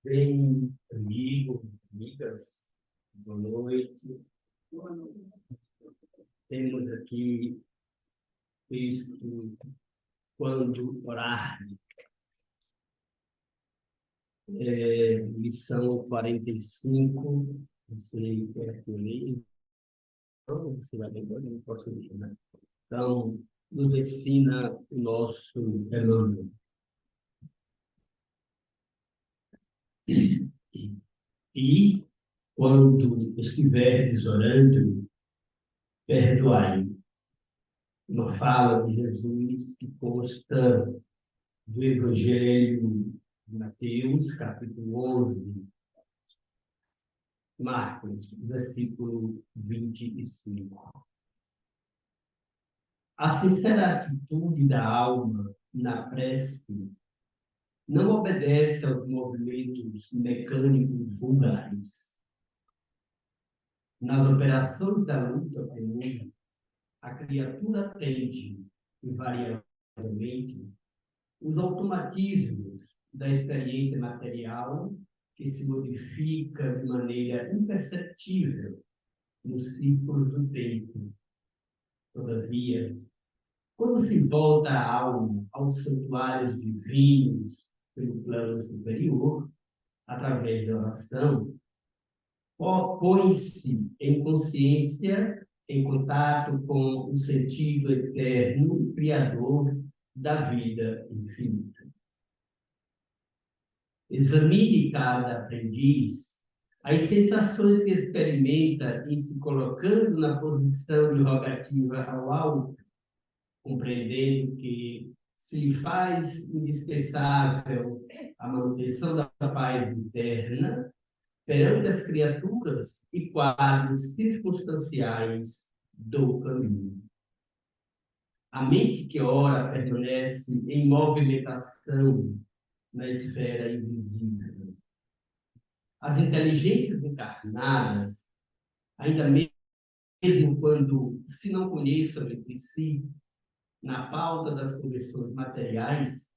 Bem, amigo, amigas, boa noite. Temos aqui texto Quando Orar, lição 45. Você quer que eu leia? Não, você vai ler, eu não posso ler, né? Então, nos ensina o nosso Emmanuel. E, quando estiveres orando, perdoai. Uma fala de Jesus que consta do Evangelho de Mateus, capítulo 11, Marcos, versículo 25. A sincera atitude da alma na prece não obedece aos movimentos mecânicos vulgares. Nas operações da luta comum, a criatura atende, invariavelmente, os automatismos da experiência material que se modifica de maneira imperceptível nos círculos do tempo. Todavia, quando se volta a alma aos santuários divinos pelo plano superior, através da oração, põe-se em consciência, em contato com o sentido eterno e criador da vida infinita. Examine cada aprendiz as sensações que experimenta em se colocando na posição de rogativa ao alto, compreendendo que se faz indispensável a manutenção da paz interna perante as criaturas e quadros circunstanciais do caminho. A mente que ora permanece em movimentação na esfera invisível. As inteligências encarnadas, ainda mesmo quando se não conheçam entre si, na pauta das condições materiais,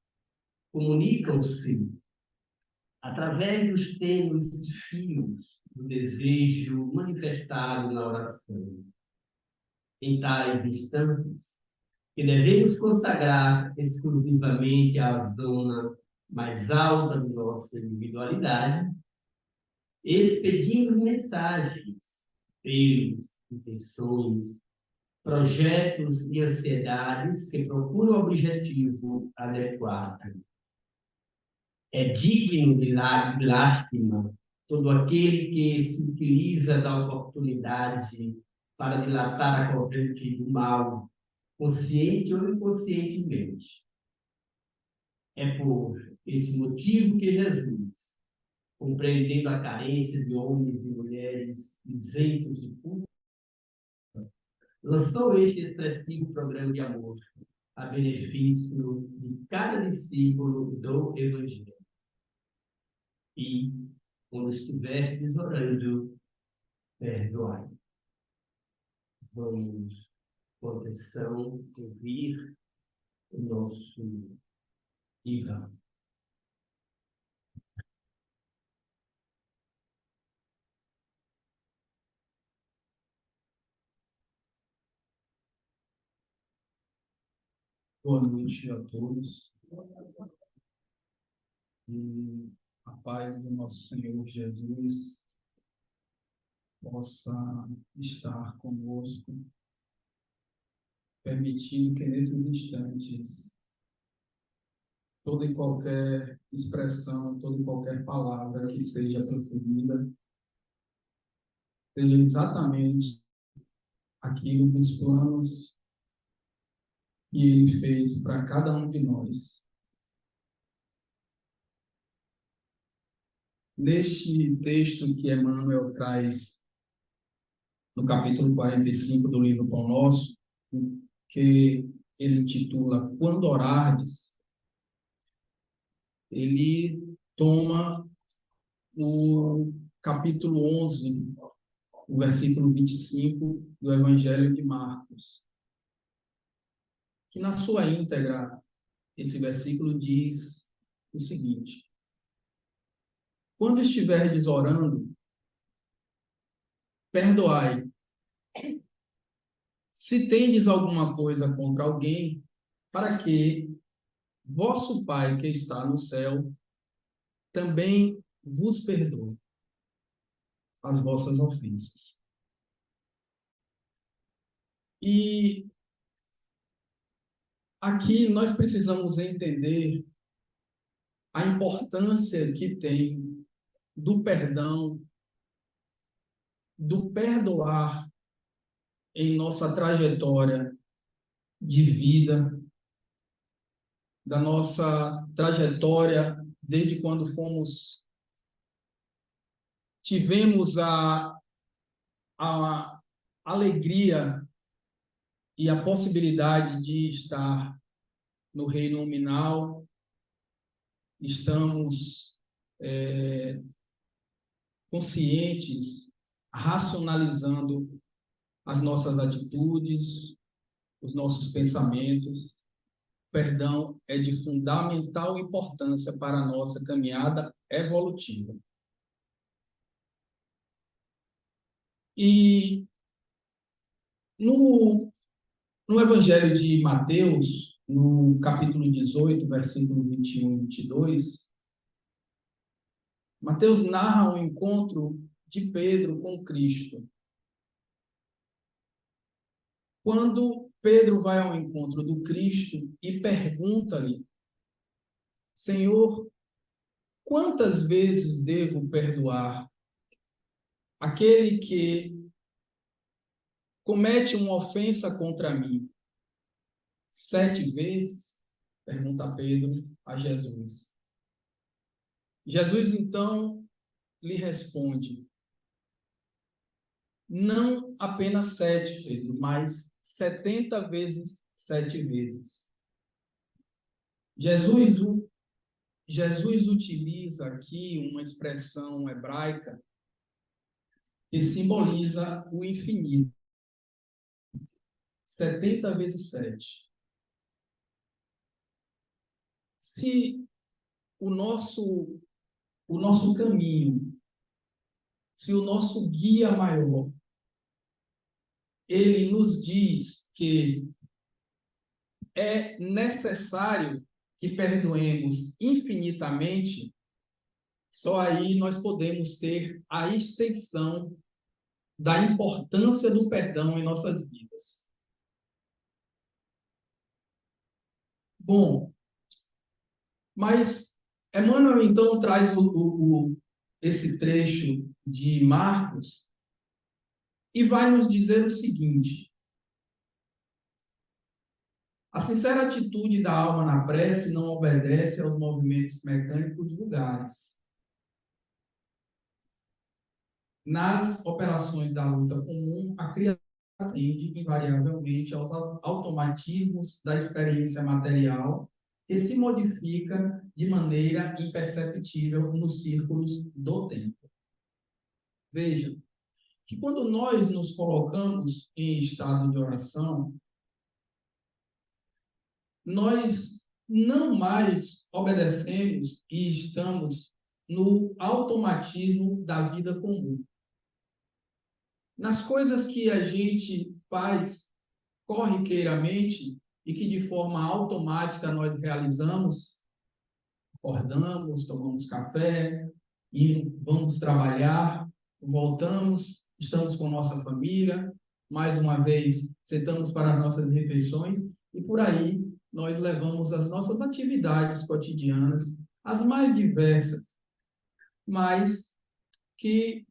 comunicam-se através dos tênues fios do desejo manifestado na oração. Em tais instantes, que devemos consagrar exclusivamente à zona mais alta de nossa individualidade, expedimos mensagens, apelos, intenções, projetos e ansiedades que procuram o objetivo adequado. É digno de lástima todo aquele que se utiliza da oportunidade para dilatar a corrente do mal, consciente ou inconscientemente. É por esse motivo que Jesus, compreendendo a carência de homens e mulheres isentos de culpa, lançou este expressivo programa de amor a benefício de cada discípulo do Evangelho. E, quando estiverdes orando, perdoai. Vamos, com atenção, ouvir o nosso Ivan. Boa noite a todos. E a paz do nosso Senhor Jesus possa estar conosco, permitindo que nesses instantes toda e qualquer expressão, toda e qualquer palavra que seja proferida seja exatamente aquilo dos planos que Ele fez para cada um de nós. Neste texto que Emmanuel traz no capítulo 45 do livro Pão Nosso, que ele intitula Quando Orardes, ele toma o capítulo 11, o versículo 25 do Evangelho de Marcos, que na sua íntegra, esse versículo diz o seguinte: quando estiverdes orando, perdoai. Se tendes alguma coisa contra alguém, para que vosso Pai que está no céu também vos perdoe as vossas ofensas. E aqui nós precisamos entender a importância que tem do perdão, do perdoar em nossa trajetória de vida, da nossa trajetória desde quando tivemos a alegria e a possibilidade de estar no reino nominal, estamos conscientes, racionalizando as nossas atitudes, os nossos pensamentos. Perdão é de fundamental importância para a nossa caminhada evolutiva. E no Evangelho de Mateus, no capítulo 18, versículo 21 e 22, Mateus narra um encontro de Pedro com Cristo. Quando Pedro vai ao encontro do Cristo e pergunta-lhe: Senhor, quantas vezes devo perdoar aquele que comete uma ofensa contra mim? 7 vezes? Pergunta Pedro a Jesus. Jesus, então, lhe responde: não apenas 7, Pedro, mas 70 vezes 7 vezes. Jesus utiliza aqui uma expressão hebraica que simboliza o infinito. 70 vezes 7. Se o nosso caminho, se o nosso guia maior, ele nos diz que é necessário que perdoemos infinitamente, só aí nós podemos ter a extensão da importância do perdão em nossas vidas. Bom, mas Emmanuel então traz esse trecho de Marcos e vai nos dizer o seguinte: a sincera atitude da alma na prece não obedece aos movimentos mecânicos vulgares. Nas operações da luta comum, a criatura atende invariavelmente aos automatismos da experiência material que se modifica de maneira imperceptível nos círculos do tempo. Veja que quando nós nos colocamos em estado de oração, nós não mais obedecemos e estamos no automatismo da vida comum. Nas coisas que a gente faz corriqueiramente e que de forma automática nós realizamos, acordamos, tomamos café, vamos trabalhar, voltamos, estamos com nossa família, mais uma vez sentamos para as nossas refeições e por aí nós levamos as nossas atividades cotidianas, as mais diversas, mas que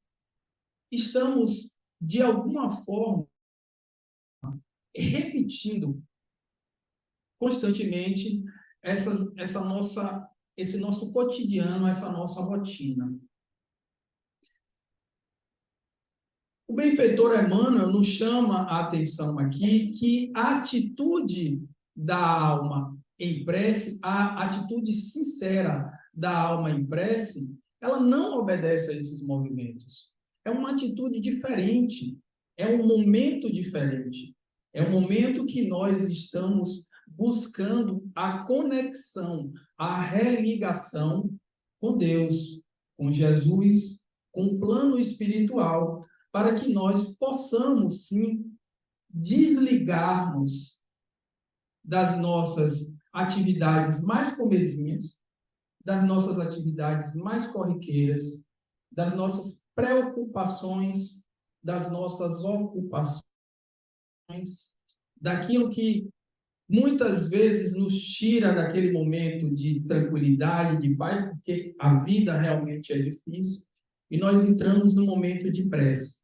estamos, de alguma forma, repetindo constantemente esse nosso cotidiano, essa nossa rotina. O benfeitor Emmanuel nos chama a atenção aqui que a atitude da alma em prece, a atitude sincera da alma em prece, ela não obedece a esses movimentos. É uma atitude diferente, é um momento diferente. É um momento que nós estamos buscando a conexão, a religação com Deus, com Jesus, com o plano espiritual, para que nós possamos, sim, desligarmos das nossas atividades mais comezinhas, das nossas atividades mais corriqueiras, das nossas preocupações, das nossas ocupações, daquilo que muitas vezes nos tira daquele momento de tranquilidade, de paz, porque a vida realmente é difícil, e nós entramos no momento de prece.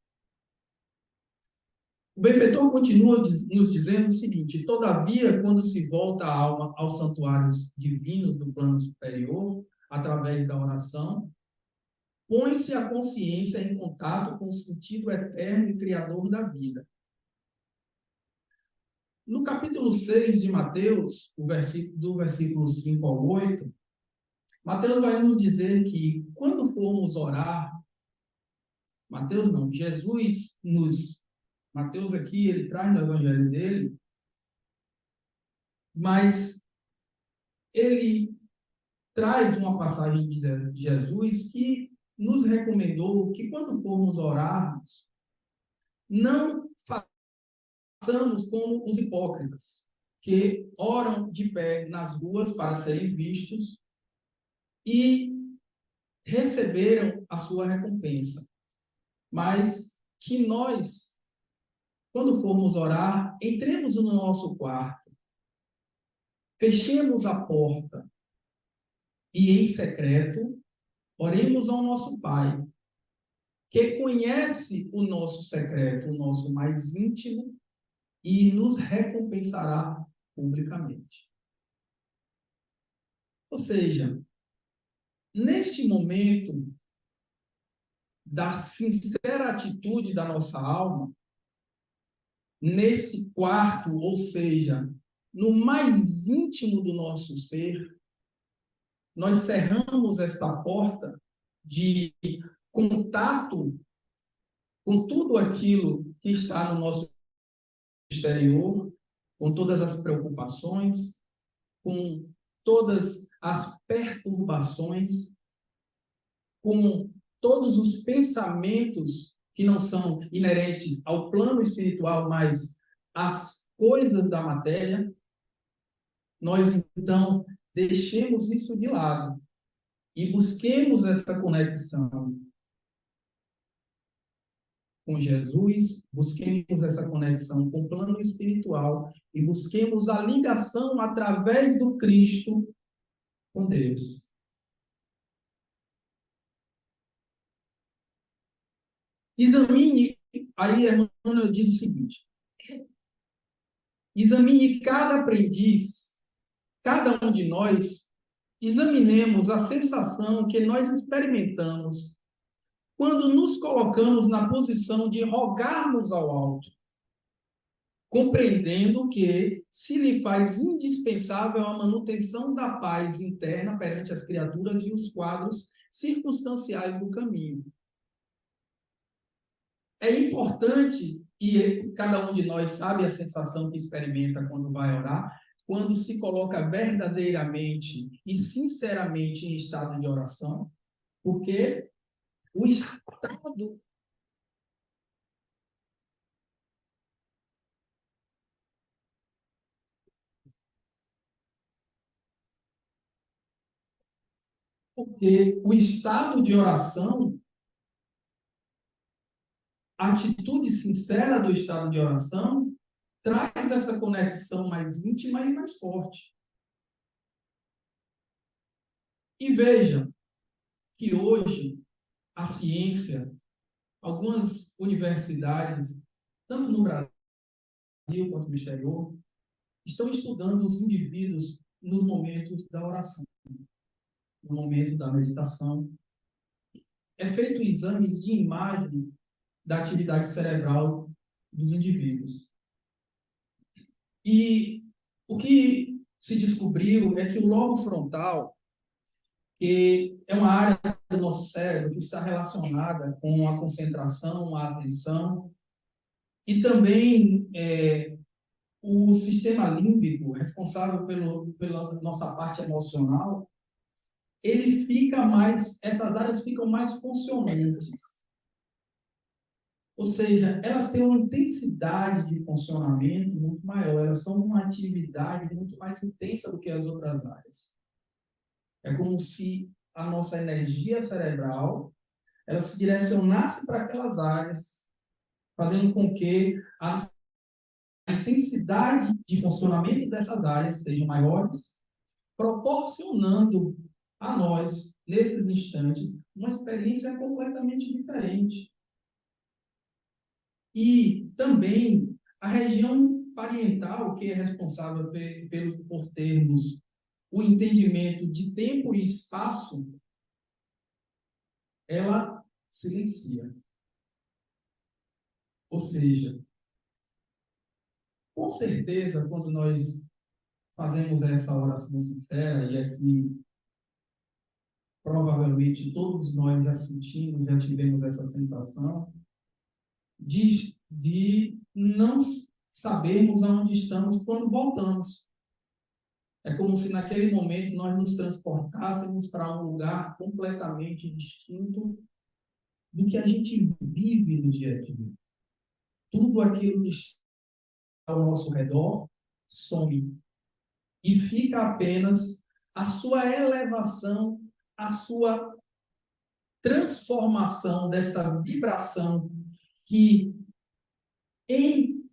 O benfeitor continua nos dizendo o seguinte: todavia, quando se volta a alma aos santuários divinos do plano superior, através da oração, põe-se a consciência em contato com o sentido eterno e criador da vida. No capítulo 6 de Mateus, do versículo 5 ao 8, Mateus vai nos dizer que quando formos orar, Mateus aqui, ele traz no evangelho dele, mas ele traz uma passagem de Jesus que nos recomendou que quando formos orarmos, não façamos como os hipócritas, que oram de pé nas ruas para serem vistos e receberam a sua recompensa. Mas que nós, quando formos orar, entremos no nosso quarto, fechemos a porta e, em secreto, oremos ao nosso Pai, que conhece o nosso secreto, o nosso mais íntimo, e nos recompensará publicamente. Ou seja, neste momento da sincera atitude da nossa alma, nesse quarto, ou seja, no mais íntimo do nosso ser, nós cerramos esta porta de contato com tudo aquilo que está no nosso exterior, com todas as preocupações, com todas as perturbações, com todos os pensamentos que não são inerentes ao plano espiritual, mas às coisas da matéria, nós então deixemos isso de lado e busquemos essa conexão com Jesus, busquemos essa conexão com o plano espiritual e busquemos a ligação através do Cristo com Deus. Examine, aí Emmanuel diz o seguinte: examine cada aprendiz, cada um de nós, examinemos a sensação que nós experimentamos quando nos colocamos na posição de rogarmos ao alto, compreendendo que se lhe faz indispensável a manutenção da paz interna perante as criaturas e os quadros circunstanciais do caminho. É importante, e cada um de nós sabe a sensação que experimenta quando vai orar, quando se coloca verdadeiramente e sinceramente em estado de oração, porque o estado de oração, a atitude sincera do estado de oração, traz essa conexão mais íntima e mais forte. E veja que hoje a ciência, algumas universidades, tanto no Brasil quanto no exterior, estão estudando os indivíduos nos momentos da oração, no momento da meditação. É feito exames de imagem da atividade cerebral dos indivíduos. E o que se descobriu é que o lobo frontal, que é uma área do nosso cérebro que está relacionada com a concentração, a atenção, e também o sistema límbico, responsável pela nossa parte emocional, essas áreas ficam mais funcionantes. Ou seja, elas têm uma intensidade de funcionamento muito maior, elas são uma atividade muito mais intensa do que as outras áreas. É como se a nossa energia cerebral ela se direcionasse para aquelas áreas, fazendo com que a intensidade de funcionamento dessas áreas sejam maiores, proporcionando a nós, nesses instantes, uma experiência completamente diferente. E também a região parietal, que é responsável por termos o entendimento de tempo e espaço, ela silencia. Ou seja, com certeza, quando nós fazemos essa oração sincera, e aqui provavelmente todos nós já sentimos, já tivemos essa sensação, de não sabermos aonde estamos quando voltamos. É como se naquele momento nós nos transportássemos para um lugar completamente distinto do que a gente vive no dia a dia. Tudo aquilo que está ao nosso redor some. E fica apenas a sua elevação, a sua transformação desta vibração que, em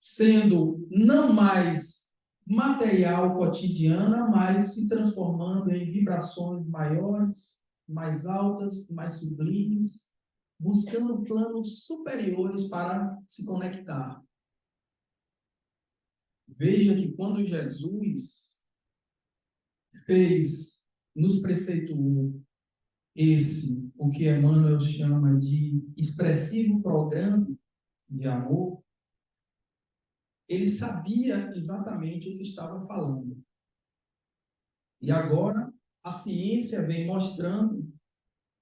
sendo não mais material cotidiana, mas se transformando em vibrações maiores, mais altas, mais sublimes, buscando planos superiores para se conectar. Veja que quando Jesus nos preceituou o que Emmanuel chama de expressivo programa de amor, ele sabia exatamente o que estava falando. E agora a ciência vem mostrando,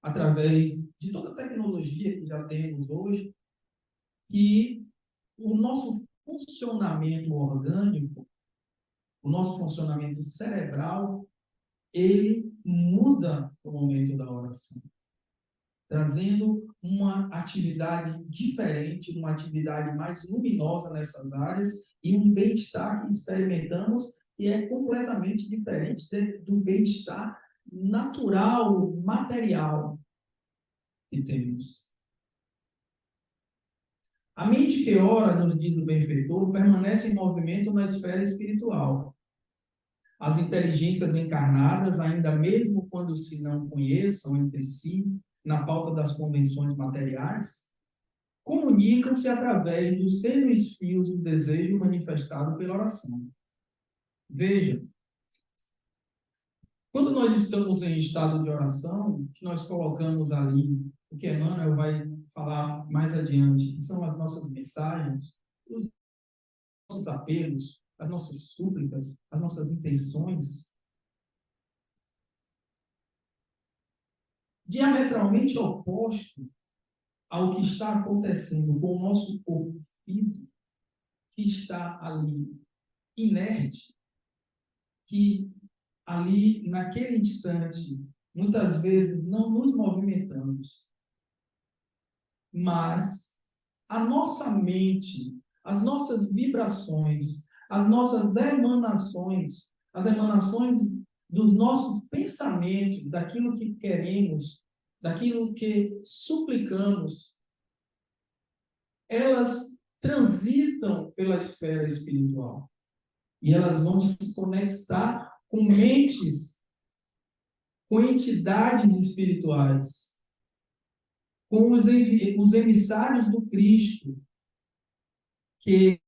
através de toda a tecnologia que já temos hoje, que o nosso funcionamento orgânico, o nosso funcionamento cerebral, ele muda no momento da oração, trazendo uma atividade diferente, uma atividade mais luminosa nessas áreas e um bem-estar que experimentamos que é completamente diferente do bem-estar natural, material que temos. A mente que ora, nos diz o benfeitor, permanece em movimento na esfera espiritual. As inteligências encarnadas, ainda mesmo quando se não conheçam entre si, na pauta das convenções materiais, comunicam-se através dos tênues fios do desejo manifestado pela oração. Veja, quando nós estamos em estado de oração, que nós colocamos ali, o que Emmanuel vai falar mais adiante, que são as nossas mensagens, os nossos apelos, as nossas súplicas, as nossas intenções, diametralmente oposto ao que está acontecendo com o nosso corpo físico, que está ali inerte, que ali, naquele instante, muitas vezes não nos movimentamos, mas a nossa mente, as nossas vibrações, as nossas emanações, as emanações dos nossos pensamentos, daquilo que queremos, daquilo que suplicamos, elas transitam pela esfera espiritual. E elas vão se conectar com mentes, com entidades espirituais, com os emissários do Cristo, que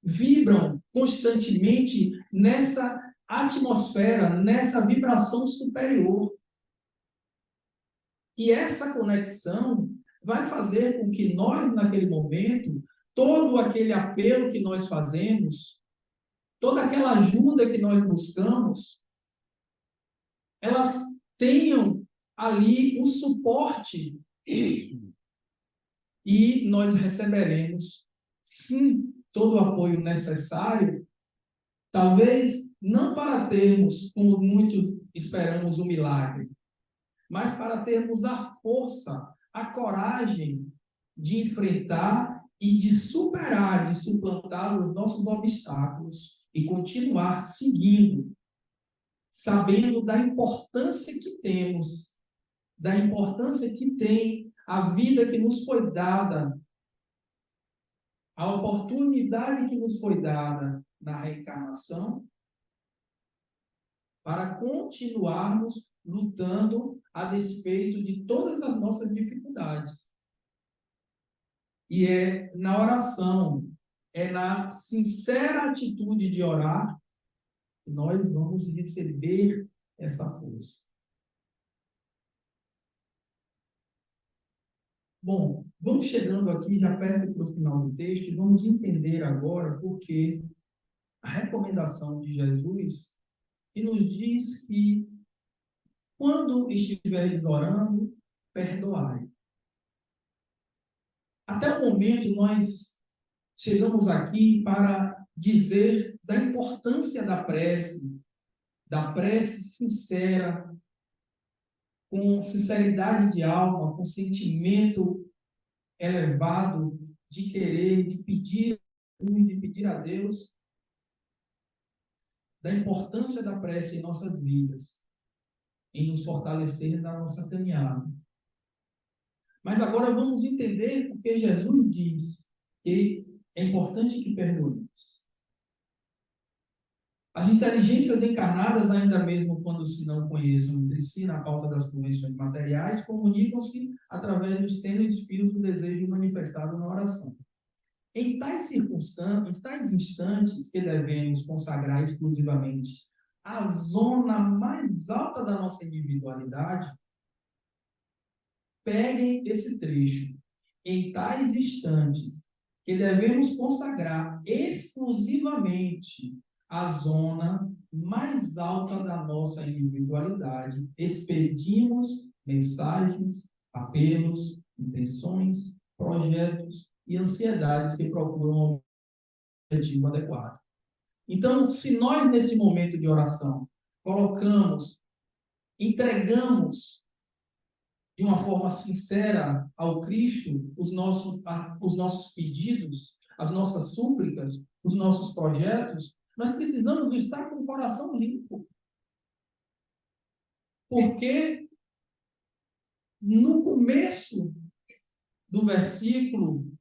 vibram constantemente nessa atmosfera, nessa vibração superior. E essa conexão vai fazer com que nós, naquele momento, todo aquele apelo que nós fazemos, toda aquela ajuda que nós buscamos, elas tenham ali um suporte e nós receberemos, sim, todo o apoio necessário, Talvez não para termos, como muitos esperamos, um milagre, mas para termos a força, a coragem de enfrentar e de superar, de suplantar os nossos obstáculos e continuar seguindo, sabendo da importância que temos, da importância que tem a vida que nos foi dada, a oportunidade que nos foi dada na reencarnação, para continuarmos lutando a despeito de todas as nossas dificuldades. E é na oração, é na sincera atitude de orar, que nós vamos receber essa força. Bom, vamos chegando aqui já perto para o final do texto e vamos entender agora porque a recomendação de Jesus que nos diz que quando estiveres orando, perdoai. Até o momento nós chegamos aqui para dizer da importância da prece sincera, com sinceridade de alma, com sentimento elevado de querer, de pedir a Deus, da importância da prece em nossas vidas, em nos fortalecer na nossa caminhada. Mas agora vamos entender porque Jesus diz que é importante que perdoemos. As inteligências encarnadas, ainda mesmo quando se não conheçam entre si na pauta das convenções materiais, comunicam-se através dos tênues fios do desejo manifestado na oração. Em tais circunstâncias, em tais instantes que devemos consagrar exclusivamente a zona mais alta da nossa individualidade, peguem esse trecho. Em tais instantes que devemos consagrar exclusivamente a zona mais alta da nossa individualidade, expedimos mensagens, apelos, intenções, projetos e ansiedades que procuram um objetivo adequado. Então, se nós, nesse momento de oração, entregamos de uma forma sincera ao Cristo os nossos pedidos, as nossas súplicas, os nossos projetos, nós precisamos estar com o coração limpo. Porque no começo do versículo,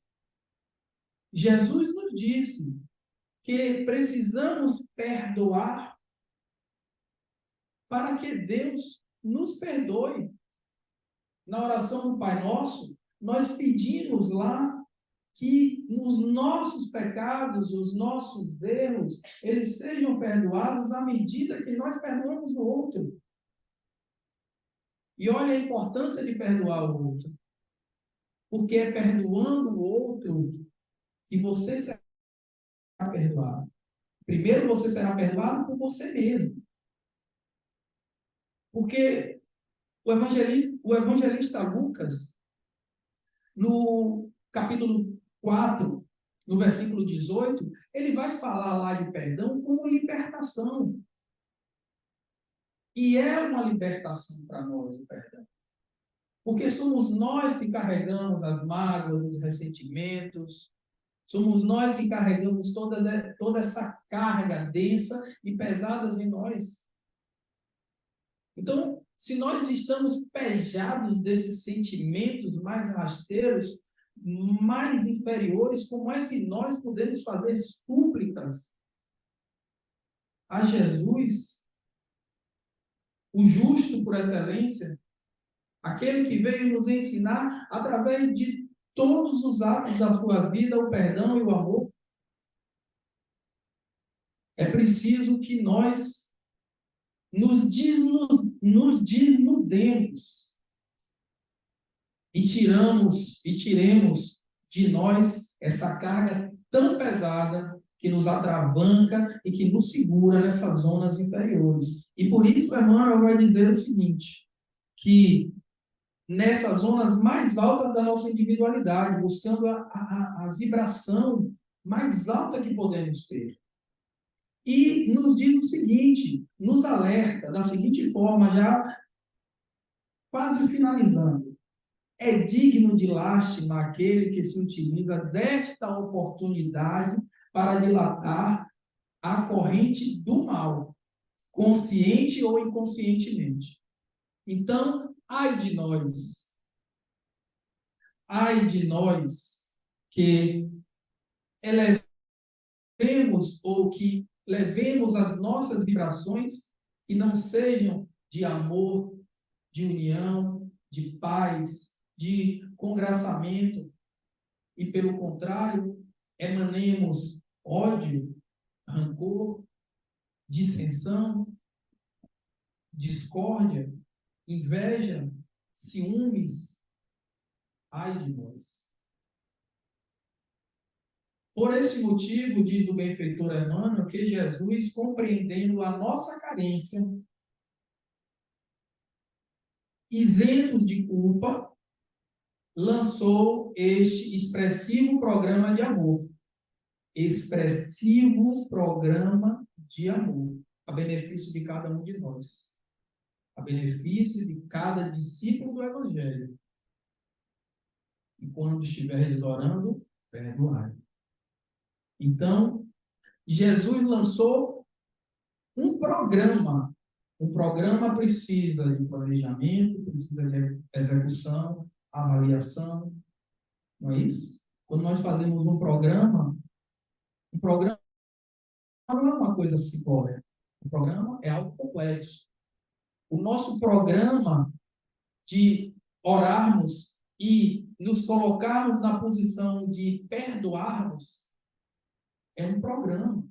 Jesus nos disse que precisamos perdoar para que Deus nos perdoe. Na oração do Pai Nosso, nós pedimos lá que os nossos pecados, os nossos erros, eles sejam perdoados à medida que nós perdoamos o outro. E olha a importância de perdoar o outro. Porque é perdoando o outro que você será perdoado. Primeiro você será perdoado por você mesmo. Porque o evangelista Lucas, no capítulo 4, no versículo 18, ele vai falar lá de perdão como libertação. E é uma libertação para nós o perdão. Porque somos nós que carregamos as mágoas, os ressentimentos, somos nós que carregamos toda essa carga densa e pesada em nós. Então, se nós estamos pejados desses sentimentos mais rasteiros, mais inferiores, como é que nós podemos fazer súplicas a Jesus, o justo por excelência, aquele que veio nos ensinar através de todos os atos da sua vida, o perdão e o amor? É preciso que nós nos desnudemos e tiremos de nós essa carga tão pesada que nos atravanca e que nos segura nessas zonas inferiores. E por isso Emmanuel vai dizer o seguinte, que nessas zonas mais altas da nossa individualidade, buscando a vibração mais alta que podemos ter. E nos diz o seguinte, nos alerta da seguinte forma, já quase finalizando. É digno de lástima aquele que se utiliza desta oportunidade para dilatar a corrente do mal, consciente ou inconscientemente. Então, ai de nós que elevemos ou que levemos as nossas vibrações que não sejam de amor, de união, de paz, de congraçamento, e pelo contrário, emanemos ódio, rancor, dissensão, discórdia, inveja, ciúmes, ai de nós. Por esse motivo, diz o benfeitor Emmanuel, que Jesus, compreendendo a nossa carência, isento de culpa, lançou este expressivo programa de amor. Expressivo programa de amor, a benefício de cada um de nós, a benefício de cada discípulo do Evangelho. E quando estiveres orando, perdoai. Então, Jesus lançou um programa. Um programa precisa de planejamento, precisa de execução, avaliação, não é isso? Quando nós fazemos um programa não é uma coisa simplória. O programa é algo complexo. O nosso programa de orarmos e nos colocarmos na posição de perdoarmos é um programa,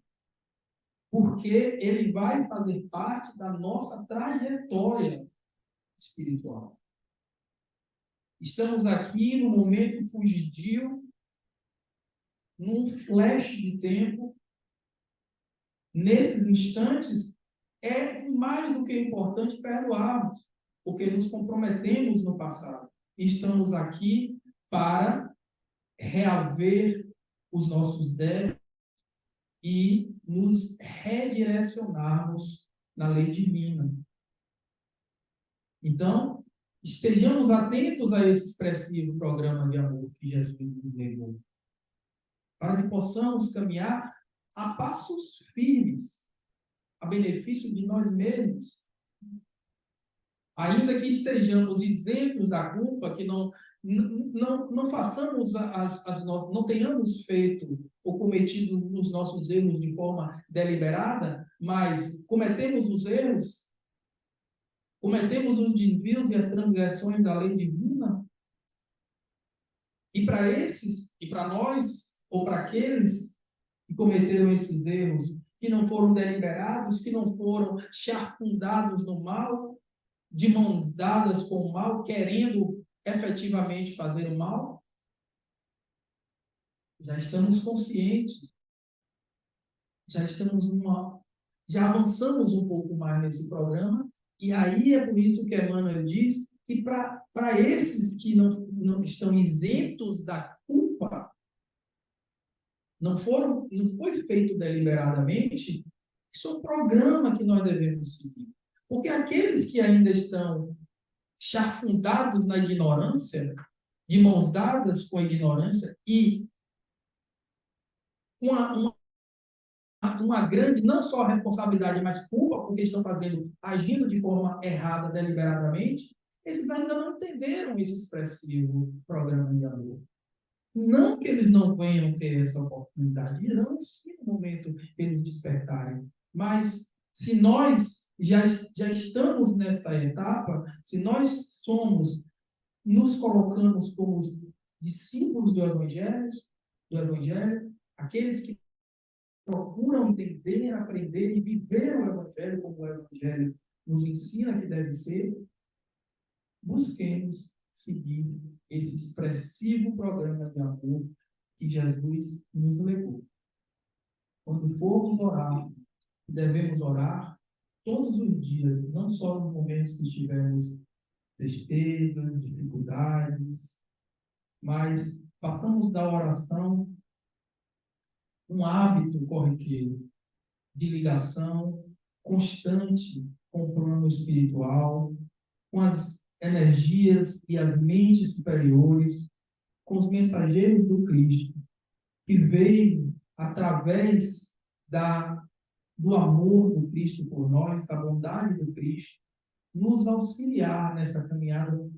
porque ele vai fazer parte da nossa trajetória espiritual. Estamos aqui no momento fugidio, num flash de tempo. Nesses instantes, é mais do que importante perdoarmos, porque nos comprometemos no passado. Estamos aqui para reaver os nossos débitos e nos redirecionarmos na lei divina. Então, estejamos atentos a esse expressivo programa de amor que Jesus nos legou, para que possamos caminhar a passos firmes, a benefício de nós mesmos. Ainda que estejamos isentos da culpa, que não façamos não tenhamos feito ou cometido os nossos erros de forma deliberada, mas cometemos os erros, cometemos os desvios e as transgressões da lei divina. E para esses, e para nós, ou para aqueles que cometeram esses erros, que não foram deliberados, que não foram charfundados no mal, de mãos dadas com o mal, querendo efetivamente fazer o mal, já estamos conscientes, já avançamos um pouco mais nesse programa, e aí é por isso que Emmanuel diz que para esses que não estão isentos da culpa, não foi feito deliberadamente, isso é um programa que nós devemos seguir. Porque aqueles que ainda estão charfundados na ignorância, de mãos dadas com a ignorância e uma grande, não só responsabilidade, mas culpa, porque estão agindo de forma errada, deliberadamente, esses ainda não entenderam esse expressivo programa de amor. Não que eles não venham ter essa oportunidade, irão sim no momento que eles despertarem, mas se nós já estamos nesta etapa, se nós nos colocamos como discípulos do Evangelho, aqueles que procuram entender, aprender e viver o Evangelho como o Evangelho nos ensina que deve ser, busquemos seguir esse expressivo programa de amor que Jesus nos legou. Quando formos orar, devemos orar todos os dias, não só nos momentos que estivermos tristeza, dificuldades, mas façamos da oração um hábito corriqueiro. de ligação constante com o plano espiritual, com as energias e as mentes superiores, com os mensageiros do Cristo, que veio através do amor do Cristo por nós, da bondade do Cristo, nos auxiliar nessa caminhada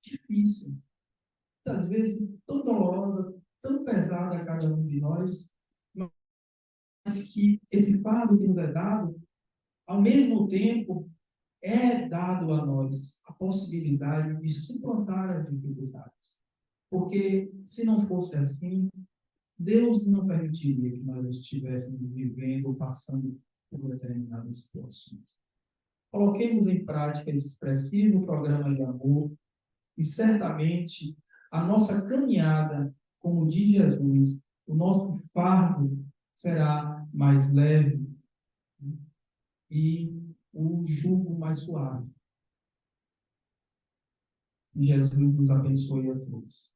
difícil, às vezes tão dolorosa, tão pesada a cada um de nós, mas que esse fardo que nos é dado, ao mesmo tempo, é dado a nós a possibilidade de suplantar as dificuldades. Porque, se não fosse assim, Deus não permitiria que nós estivéssemos vivendo ou passando por determinadas situações. Coloquemos em prática esse expressivo programa de amor e certamente a nossa caminhada, como diz Jesus, o nosso fardo será mais leve e o jugo mais suave. E Jesus nos abençoe a todos.